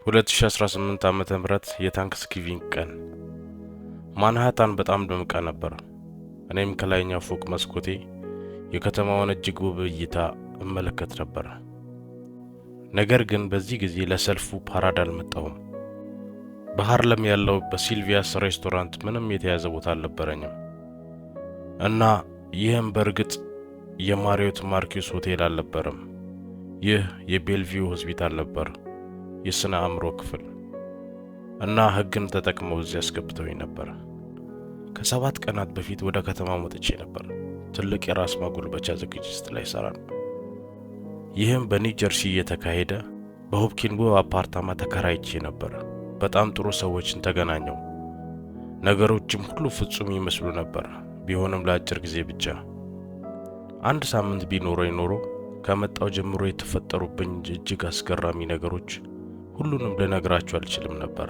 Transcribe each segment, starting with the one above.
2018 ዓመተ ምህረት የታንክስጊቪንግ ቀን ማንሃታን በጣም ደምቃ ነበር። እኔም ከላይኛው ፎቅ መስኮቴ የከተማውን እጅግ ውብ እይታ እመለከት ነበር። ነገር ግን በዚህ ጊዜ ለሰልፉ ፓራድ አልመጣሁም። በሃርለም ያለው በሲልቪያስ ሬስቶራንት ምንም የተያዘ ቦታ አልነበረኝም እና ይህም በእርግጥ የማሪዮት ማርኪዩስ ሆቴል አልነበረም። ይህ የቤልቪው ሆስፒታል ነበር፣ የስነ አእምሮ ክፍል እና ህግን ተጠቅመው እዚያ አስገብተውኝ ነበር። ከ7 ቀናት በፊት ወደ ከተማው መጥቼ ነበር። ትልቅ የራስ ማጎልበቻ ዝግጅት ላይ ሰራን። ይህም በኒው ጀርሲ የተካሄደ በሆፕኪንቡ አፓርታማ ተከራይቼ ነበር። በጣም ጥሩ ሰዎችን ተገናኘው። ነገሮችም ሁሉ ፍጹም ይመስሉ ነበር፣ ቢሆንም ለአጭር ጊዜ ብቻ። 1 ሳምንት ቢኖረኝ ኖሮ ከመጣው ጀምሮ የተፈጠሩብኝ እጅግ አስገራሚ ነገሮች ሁሉንም ልነግራችሁ አልችልም ነበር።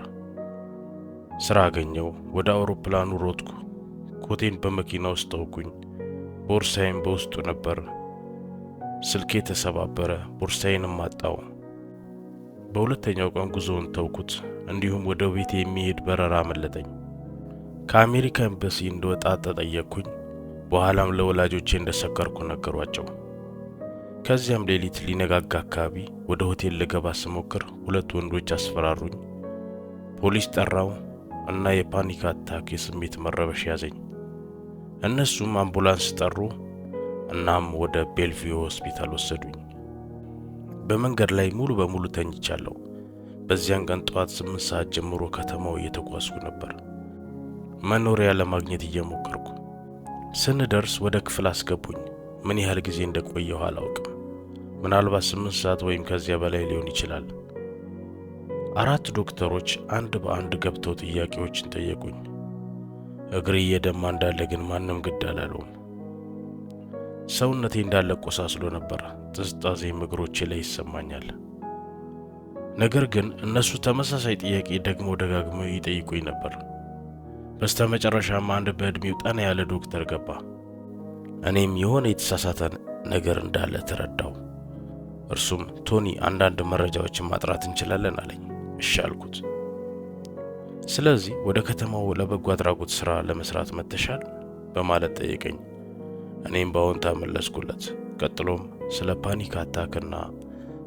ስራ አገኘው፣ ወደ አውሮፕላኑ ሮጥኩ፣ ኮቴን በመኪና ውስጥ ተውኩኝ። ቦርሳዬም በውስጡ ነበር። ስልኬ ተሰባበረ፣ ቦርሳዬንም አጣው። በሁለተኛው ቀን ጉዞውን ተውኩት፣ እንዲሁም ወደ ቤቴ የሚሄድ በረራ አመለጠኝ። ከአሜሪካ ኤምባሲ እንደወጣ ተጠየቅኩኝ። በኋላም ለወላጆቼ እንደሰከርኩ ነገሯቸው። ከዚያም ሌሊት ሊነጋጋ አካባቢ ወደ ሆቴል ልገባ ስሞክር 2 ወንዶች አስፈራሩኝ። ፖሊስ ጠራው እና የፓኒክ አታክ የስሜት መረበሽ ያዘኝ። እነሱም አምቡላንስ ጠሩ፣ እናም ወደ ቤልቪው ሆስፒታል ወሰዱኝ። በመንገድ ላይ ሙሉ በሙሉ ተኝቻለሁ። በዚያን ቀን ጠዋት 8 ሰዓት ጀምሮ ከተማው እየተጓዝኩ ነበር፣ መኖሪያ ለማግኘት እየሞከርኩ። ስንደርስ ወደ ክፍል አስገቡኝ። ምን ያህል ጊዜ እንደቆየሁ አላውቅም። ምናልባት 8 ሰዓት ወይም ከዚያ በላይ ሊሆን ይችላል። 4 ዶክተሮች አንድ በአንድ ገብተው ጥያቄዎችን ጠየቁኝ። እግሬ እየደማ እንዳለ ግን ማንም ግድ አላለውም። ሰውነቴ እንዳለ ቆሳስሎ ነበር። ጥዝጣዜም እግሮቼ ላይ ይሰማኛል። ነገር ግን እነሱ ተመሳሳይ ጥያቄ ደግሞ ደጋግመው ይጠይቁኝ ነበር። በስተመጨረሻም አንድ በእድሜው ጠና ያለ ዶክተር ገባ። እኔም የሆነ የተሳሳተ ነገር እንዳለ ተረዳው። እርሱም ቶኒ፣ አንዳንድ መረጃዎችን ማጥራት እንችላለን አለኝ። እሺ አልኩት። ስለዚህ ወደ ከተማው ለበጎ አድራጎት ስራ ለመስራት መተሻል በማለት ጠየቀኝ። እኔም በአዎንታ መለስኩለት። ቀጥሎም ስለ ፓኒክ አታክና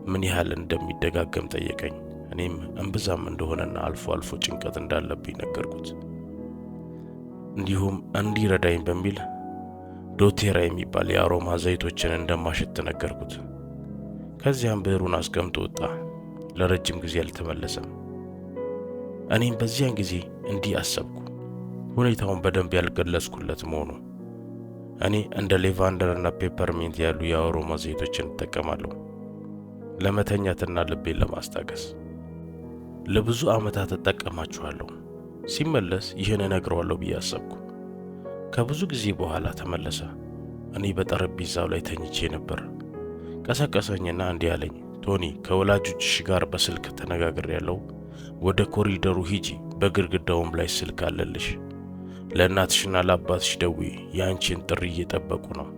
ምን ያህል እንደሚደጋገም ጠየቀኝ። እኔም እንብዛም እንደሆነና አልፎ አልፎ ጭንቀት እንዳለብኝ ነገርኩት። እንዲሁም እንዲረዳኝ በሚል ዶቴራ የሚባል የአሮማ ዘይቶችን እንደማሸት ነገርኩት። ከዚያም ብዕሩን አስቀምጦ ወጣ። ለረጅም ጊዜ አልተመለሰም። እኔም በዚያን ጊዜ እንዲህ አሰብኩ፣ ሁኔታውን በደንብ ያልገለጽኩለት መሆኑ። እኔ እንደ ሌቫንደርና ፔፐርሚንት ያሉ የአሮማ ዘይቶችን እጠቀማለሁ ለመተኛትና ልቤን ለማስታገስ። ለብዙ ዓመታት እጠቀማቸዋለሁ። ሲመለስ ይህን እነግረዋለሁ ብዬ አሰብኩ። ከብዙ ጊዜ በኋላ ተመለሰ። እኔ በጠረጴዛው ላይ ተኝቼ ነበር። ቀሰቀሰኝና እንዲህ አለኝ፣ ቶኒ፣ ከወላጆችሽ ጋር በስልክ ተነጋግሬያለሁ። ወደ ኮሪደሩ ሂጂ፣ በግድግዳውም ላይ ስልክ አለልሽ። ለእናትሽና ለአባትሽ ደውዪ፣ የአንቺን ጥሪ እየጠበቁ ነው።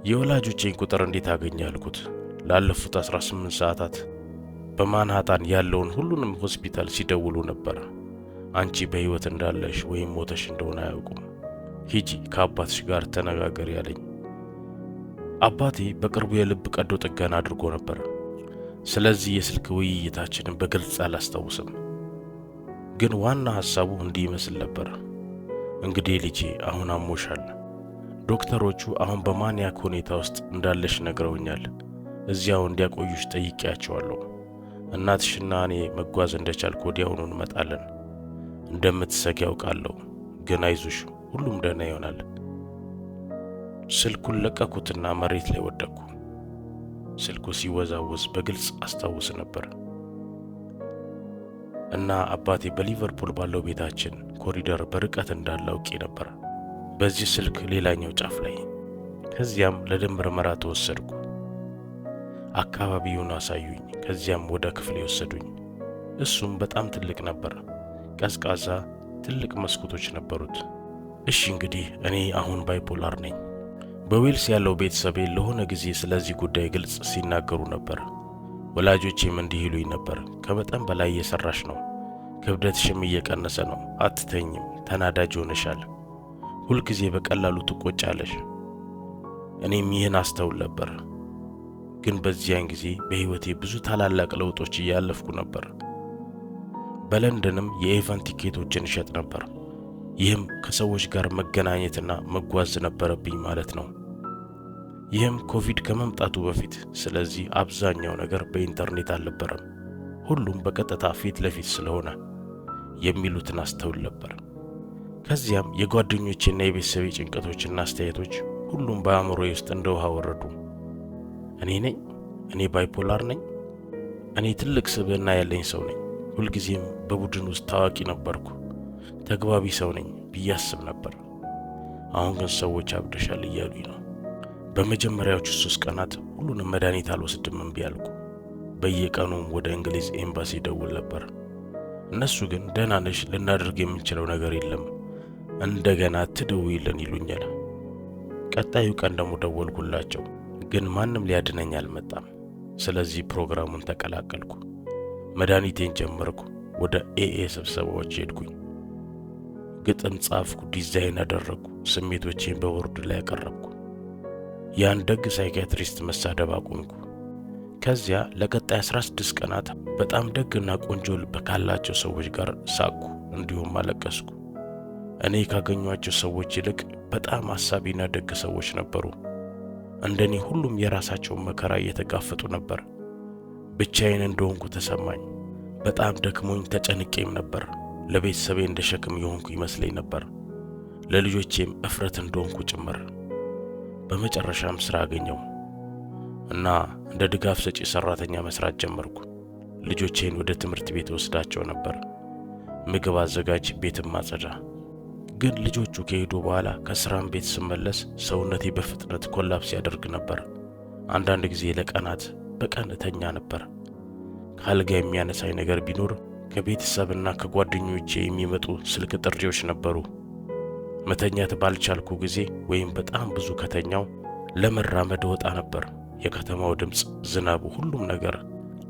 የወላጆቼን ቁጥር እንዴት አገኘ አልኩት። ላለፉት 18 ሰዓታት በማንሃታን ያለውን ሁሉንም ሆስፒታል ሲደውሉ ነበር። አንቺ በሕይወት እንዳለሽ ወይም ሞተሽ እንደሆነ አያውቁም። ሂጂ፣ ከአባትሽ ጋር ተነጋገሪ ያለኝ። አባቴ በቅርቡ የልብ ቀዶ ጥገና አድርጎ ነበር። ስለዚህ የስልክ ውይይታችንን በግልጽ አላስታውስም፣ ግን ዋና ሐሳቡ እንዲህ ይመስል ነበር። እንግዲህ ልጄ፣ አሁን አሞሻል። ዶክተሮቹ አሁን በማንያክ ሁኔታ ውስጥ እንዳለሽ ነግረውኛል። እዚያው እንዲያቆዩሽ ጠይቄያቸዋለሁ። እናትሽና እኔ መጓዝ እንደቻልኩ ወዲያውኑ እንመጣለን። እንደምትሰጊ ያውቃለሁ፣ ግን አይዞሽ፣ ሁሉም ደህና ይሆናል። ስልኩን ለቀኩትና መሬት ላይ ወደቅኩ። ስልኩ ሲወዛወዝ በግልጽ አስታውስ ነበር እና አባቴ በሊቨርፑል ባለው ቤታችን ኮሪደር በርቀት እንዳለ አውቄ ነበር፣ በዚህ ስልክ ሌላኛው ጫፍ ላይ። ከዚያም ለደም ምርመራ ተወሰድኩ። አካባቢውን አሳዩኝ። ከዚያም ወደ ክፍል ወሰዱኝ። እሱም በጣም ትልቅ ነበር። ቀዝቃዛ ትልቅ መስኮቶች ነበሩት። እሺ እንግዲህ እኔ አሁን ባይፖላር ነኝ። በዌልስ ያለው ቤተሰቤ ለሆነ ጊዜ ስለዚህ ጉዳይ ግልጽ ሲናገሩ ነበር። ወላጆቼም እንዲህ ይሉኝ ነበር፣ ከመጠን በላይ እየሰራሽ ነው፣ ክብደትሽም እየቀነሰ ነው፣ አትተኝም፣ ተናዳጅ ሆነሻል፣ ሁልጊዜ በቀላሉ ትቆጫለሽ። እኔም ይህን አስተውል ነበር። ግን በዚያን ጊዜ በሕይወቴ ብዙ ታላላቅ ለውጦች እያለፍኩ ነበር። በለንደንም የኢቨንት ቲኬቶችን እሸጥ ነበር። ይህም ከሰዎች ጋር መገናኘትና መጓዝ ነበረብኝ ማለት ነው። ይህም ኮቪድ ከመምጣቱ በፊት። ስለዚህ አብዛኛው ነገር በኢንተርኔት አልነበረም፣ ሁሉም በቀጥታ ፊት ለፊት ስለሆነ የሚሉትን አስተውል ነበር። ከዚያም የጓደኞቼና የቤተሰቤ ጭንቀቶችና አስተያየቶች ሁሉም በአእምሮዬ ውስጥ እንደ ውሃ ወረዱ። እኔ ባይፖላር ነኝ? እኔ ትልቅ ስብዕና ያለኝ ሰው ነኝ፣ ሁልጊዜም በቡድን ውስጥ ታዋቂ ነበርኩ፣ ተግባቢ ሰው ነኝ ብዬ አስብ ነበር። አሁን ግን ሰዎች አብደሻል እያሉኝ ነው። በመጀመሪያዎቹ 3 ቀናት ሁሉንም መድኃኒት አልወስድም እምቢ አልኩ። በየቀኑም ወደ እንግሊዝ ኤምባሲ ደውል ነበር። እነሱ ግን ደህና ነሽ፣ ልናደርግ የምንችለው ነገር የለም፣ እንደገና ትደውይልን ይሉኛል። ቀጣዩ ቀን ደግሞ ደወልኩላቸው፣ ግን ማንም ሊያድነኝ አልመጣም። ስለዚህ ፕሮግራሙን ተቀላቀልኩ። መድኃኒቴን ጀመርኩ። ወደ ኤኤ ስብሰባዎች ሄድኩኝ። ግጥም ጻፍኩ፣ ዲዛይን አደረግኩ፣ ስሜቶቼን በቦርድ ላይ ያቀረብኩ። ያን ደግ ሳይኪያትሪስት መሳደብ አቆምኩ። ከዚያ ለቀጣይ 16 ቀናት በጣም ደግና ቆንጆ ልብ ካላቸው ሰዎች ጋር ሳቅኩ፣ እንዲሁም አለቀስኩ። እኔ ካገኟቸው ሰዎች ይልቅ በጣም አሳቢና ደግ ሰዎች ነበሩ። እንደኔ ሁሉም የራሳቸውን መከራ እየተጋፈጡ ነበር። ብቻዬን እንደሆንኩ ተሰማኝ። በጣም ደክሞኝ ተጨንቄም ነበር። ለቤተሰቤ እንደ ሸክም የሆንኩ ይመስለኝ ነበር፣ ለልጆቼም እፍረት እንደሆንኩ ጭምር። በመጨረሻም ስራ አገኘው እና እንደ ድጋፍ ሰጪ ሰራተኛ መስራት ጀመርኩ። ልጆቼን ወደ ትምህርት ቤት ወስዳቸው ነበር፣ ምግብ አዘጋጅ፣ ቤትም ማጸዳ። ግን ልጆቹ ከሄዱ በኋላ ከስራም ቤት ስመለስ ሰውነቴ በፍጥነት ኮላፕስ ያደርግ ነበር። አንዳንድ ጊዜ ለቀናት በቀን እተኛ ነበር። ካልጋ የሚያነሳኝ ነገር ቢኖር ከቤተሰብና ከጓደኞቼ የሚመጡ ስልክ ጥሪዎች ነበሩ። መተኛት ባልቻልኩ ጊዜ ወይም በጣም ብዙ ከተኛው ለመራመድ ወጣ ነበር። የከተማው ድምፅ፣ ዝናቡ፣ ሁሉም ነገር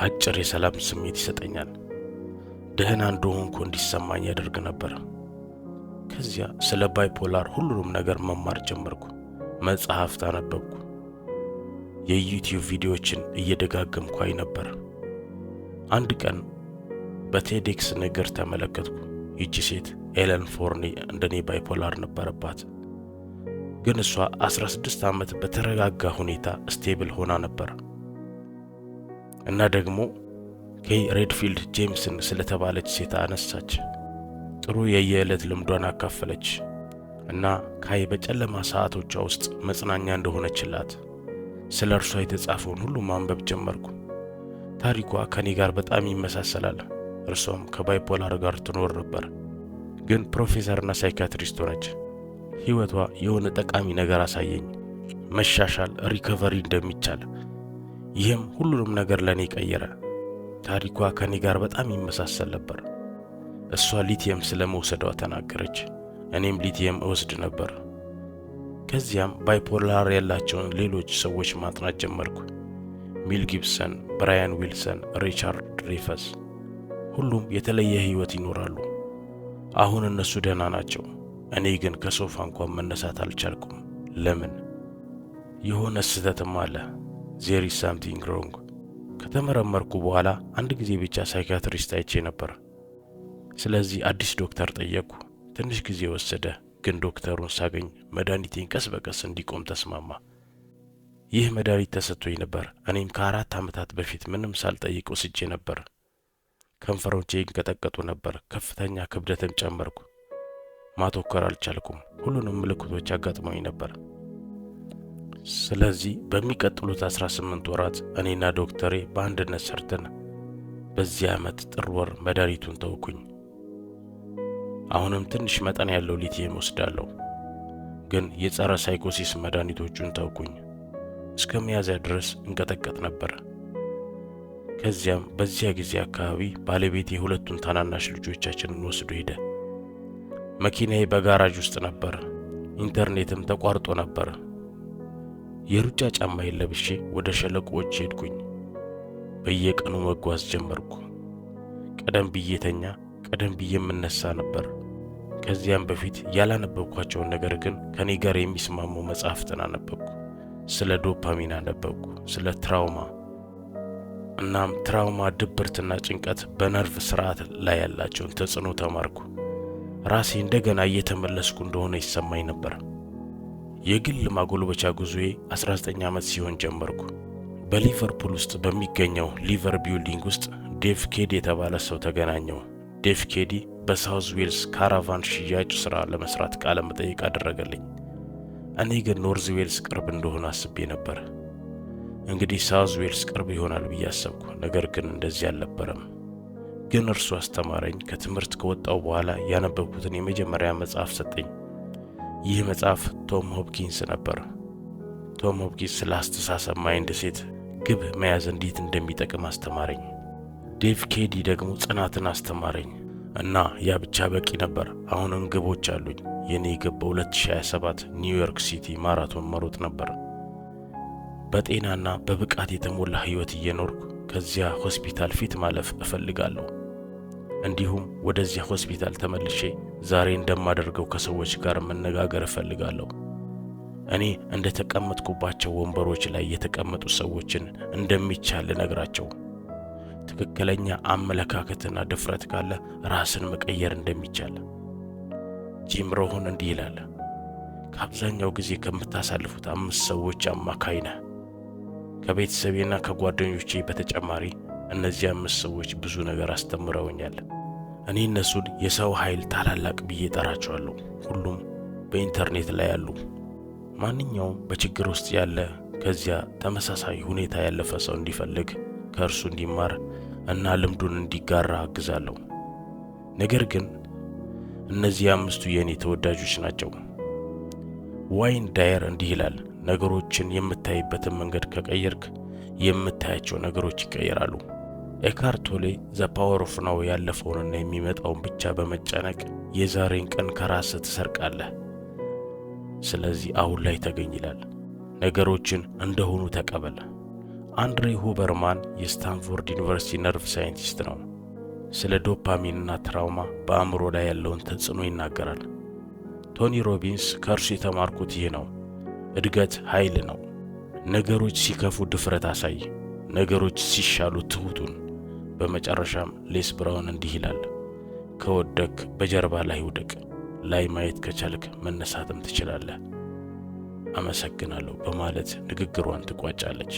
አጭር የሰላም ስሜት ይሰጠኛል። ደህና እንደሆንኩ እንዲሰማኝ ያደርግ ነበር። ከዚያ ስለ ባይፖላር ሁሉንም ነገር መማር ጀመርኩ። መጽሐፍት አነበብኩ። የዩቲዩብ ቪዲዮዎችን እየደጋገምኩ አይ ነበር። አንድ ቀን በቴዴክስ ንግግር ተመለከትኩ። ይቺ ሴት ኤለን ፎርኒ እንደኔ ባይፖላር ነበረባት። ግን እሷ 16 ዓመት በተረጋጋ ሁኔታ ስቴብል ሆና ነበር። እና ደግሞ ኬይ ሬድፊልድ ጄምስን ስለተባለች ሴት አነሳች። ጥሩ የየዕለት ልምዷን አካፈለች እና ካይ በጨለማ ሰዓቶቿ ውስጥ መጽናኛ እንደሆነችላት ስለ እርሷ የተጻፈውን ሁሉ ማንበብ ጀመርኩ። ታሪኳ ከኔ ጋር በጣም ይመሳሰላል። እርሷም ከባይፖላር ጋር ትኖር ነበር፣ ግን ፕሮፌሰርና ሳይኪያትሪስት ሆነች። ሕይወቷ የሆነ ጠቃሚ ነገር አሳየኝ፣ መሻሻል፣ ሪከቨሪ እንደሚቻል። ይህም ሁሉንም ነገር ለኔ ቀየረ። ታሪኳ ከኔ ጋር በጣም ይመሳሰል ነበር። እሷ ሊቲየም ስለመውሰዷ ተናገረች፣ እኔም ሊቲየም እወስድ ነበር። ከዚያም ባይፖላር ያላቸውን ሌሎች ሰዎች ማጥናት ጀመርኩ። ሚል ጊብሰን፣ ብራያን ዊልሰን፣ ሪቻርድ ድሬፈስ፣ ሁሉም የተለየ ሕይወት ይኖራሉ። አሁን እነሱ ደህና ናቸው። እኔ ግን ከሶፋ እንኳን መነሳት አልቻልኩም። ለምን? የሆነ ስህተትም አለ። ዜር ኢዝ ሳምቲንግ ሮንግ። ከተመረመርኩ በኋላ አንድ ጊዜ ብቻ ሳይኪያትሪስት አይቼ ነበር። ስለዚህ አዲስ ዶክተር ጠየቅኩ። ትንሽ ጊዜ ወሰደ፣ ግን ዶክተሩን ሳገኝ መድኃኒቴን ቀስ በቀስ እንዲቆም ተስማማ። ይህ መድኃኒት ተሰጥቶኝ ነበር። እኔም ከ4 ዓመታት በፊት ምንም ሳልጠይቅ ወስጄ ነበር። ከንፈሮቼ ይንቀጠቀጡ ነበር። ከፍተኛ ክብደትም ጨመርኩ። ማተኮር አልቻልኩም። ሁሉንም ምልክቶች አጋጥመውኝ ነበር። ስለዚህ በሚቀጥሉት 18 ወራት እኔና ዶክተሬ በአንድነት ሰርተን በዚህ ዓመት ጥር ወር መድኃኒቱን ተውኩኝ። አሁንም ትንሽ መጠን ያለው ሊቲየም ወስዳለሁ፣ ግን የጸረ ሳይኮሲስ መድኃኒቶቹን ተውኩኝ። እስከ ሚያዝያ ድረስ እንቀጠቀጥ ነበር። ከዚያም በዚያ ጊዜ አካባቢ ባለቤቴ ሁለቱን ታናናሽ ልጆቻችንን ወስዶ ሄደ። መኪናዬ በጋራጅ ውስጥ ነበር። ኢንተርኔትም ተቋርጦ ነበር። የሩጫ ጫማዬን ለብሼ ወደ ሸለቆዎች ሄድኩኝ። በየቀኑ መጓዝ ጀመርኩ። ቀደም ብዬ ተኛ፣ ቀደም ብዬ የምነሳ ነበር። ከዚያም በፊት ያላነበብኳቸውን ነገር ግን ከኔ ጋር የሚስማሙ መጽሐፍትን አነበብኩ። ስለ ዶፓሚን አነበብኩ፣ ስለ ትራውማ። እናም ትራውማ፣ ድብርትና ጭንቀት በነርቭ ስርዓት ላይ ያላቸውን ተጽዕኖ ተማርኩ። ራሴ እንደገና እየተመለስኩ እንደሆነ ይሰማኝ ነበር። የግል ማጎልበቻ ጉዞዬ 19 ዓመት ሲሆን ጀመርኩ። በሊቨርፑል ውስጥ በሚገኘው ሊቨር ቢልዲንግ ውስጥ ዴቭ ኬዲ የተባለ ሰው ተገናኘው። ዴቭ ኬዲ በሳውዝ ዌልስ ካራቫን ሽያጭ ሥራ ለመስራት ቃለ መጠይቅ አደረገልኝ። እኔ ግን ኖርዝ ዌልስ ቅርብ እንደሆነ አስቤ ነበር። እንግዲህ ሳውዝ ዌልስ ቅርብ ይሆናል ብዬ አሰብኩ። ነገር ግን እንደዚህ አልነበረም። ግን እርሱ አስተማረኝ። ከትምህርት ከወጣው በኋላ ያነበብኩትን የመጀመሪያ መጽሐፍ ሰጠኝ። ይህ መጽሐፍ ቶም ሆፕኪንስ ነበር። ቶም ሆፕኪንስ ስለ አስተሳሰብ ማይንድ ሴት ግብ መያዝ እንዴት እንደሚጠቅም አስተማረኝ። ዴቭ ኬዲ ደግሞ ጽናትን አስተማረኝ እና ያ ብቻ በቂ ነበር። አሁንም ግቦች አሉኝ። የኔ ግብ በ2027 ኒውዮርክ ሲቲ ማራቶን መሮጥ ነበር። በጤናና በብቃት የተሞላ ህይወት እየኖርኩ ከዚያ ሆስፒታል ፊት ማለፍ እፈልጋለሁ። እንዲሁም ወደዚያ ሆስፒታል ተመልሼ ዛሬ እንደማደርገው ከሰዎች ጋር መነጋገር እፈልጋለሁ። እኔ እንደተቀመጥኩባቸው ወንበሮች ላይ የተቀመጡ ሰዎችን እንደሚቻል ነግራቸው፣ ትክክለኛ አመለካከትና ድፍረት ካለ ራስን መቀየር እንደሚቻል። ጂም ሮህን እንዲህ ይላል፣ ከአብዛኛው ጊዜ ከምታሳልፉት 5 ሰዎች አማካይ ነህ። ከቤተሰቤና ከጓደኞቼ በተጨማሪ እነዚህ 5 ሰዎች ብዙ ነገር አስተምረውኛል። እኔ እነሱን የሰው ኃይል ታላላቅ ብዬ ጠራቸዋለሁ። ሁሉም በኢንተርኔት ላይ አሉ። ማንኛውም በችግር ውስጥ ያለ ከዚያ ተመሳሳይ ሁኔታ ያለፈ ሰው እንዲፈልግ፣ ከእርሱ እንዲማር እና ልምዱን እንዲጋራ አግዛለሁ። ነገር ግን እነዚህ 5ቱ የኔ ተወዳጆች ናቸው። ዋይን ዳየር እንዲህ ይላል፣ ነገሮችን የምታይበትን መንገድ ከቀየርክ የምታያቸው ነገሮች ይቀየራሉ። ኤካርት ቶሌ ዘ ፓወር ኦፍ ናው ያለፈውንና የሚመጣውን ብቻ በመጨነቅ የዛሬን ቀን ከራስህ ትሰርቃለህ። ስለዚህ አሁን ላይ ተገኝ ይላል። ነገሮችን እንደሆኑ ተቀበል። አንድሬ ሁበርማን የስታንፎርድ ዩኒቨርሲቲ ነርቭ ሳይንቲስት ነው። ስለ ዶፓሚንና ትራውማ በአእምሮ ላይ ያለውን ተጽዕኖ ይናገራል። ቶኒ ሮቢንስ ከእርሱ የተማርኩት ይህ ነው። እድገት ኃይል ነው። ነገሮች ሲከፉ ድፍረት አሳይ፣ ነገሮች ሲሻሉ ትሁቱን። በመጨረሻም ሌስ ብራውን እንዲህ ይላል፣ ከወደክ በጀርባ ላይ ውደቅ፣ ላይ ማየት ከቻልክ መነሳትም ትችላለህ። አመሰግናለሁ በማለት ንግግሯን ትቋጫለች።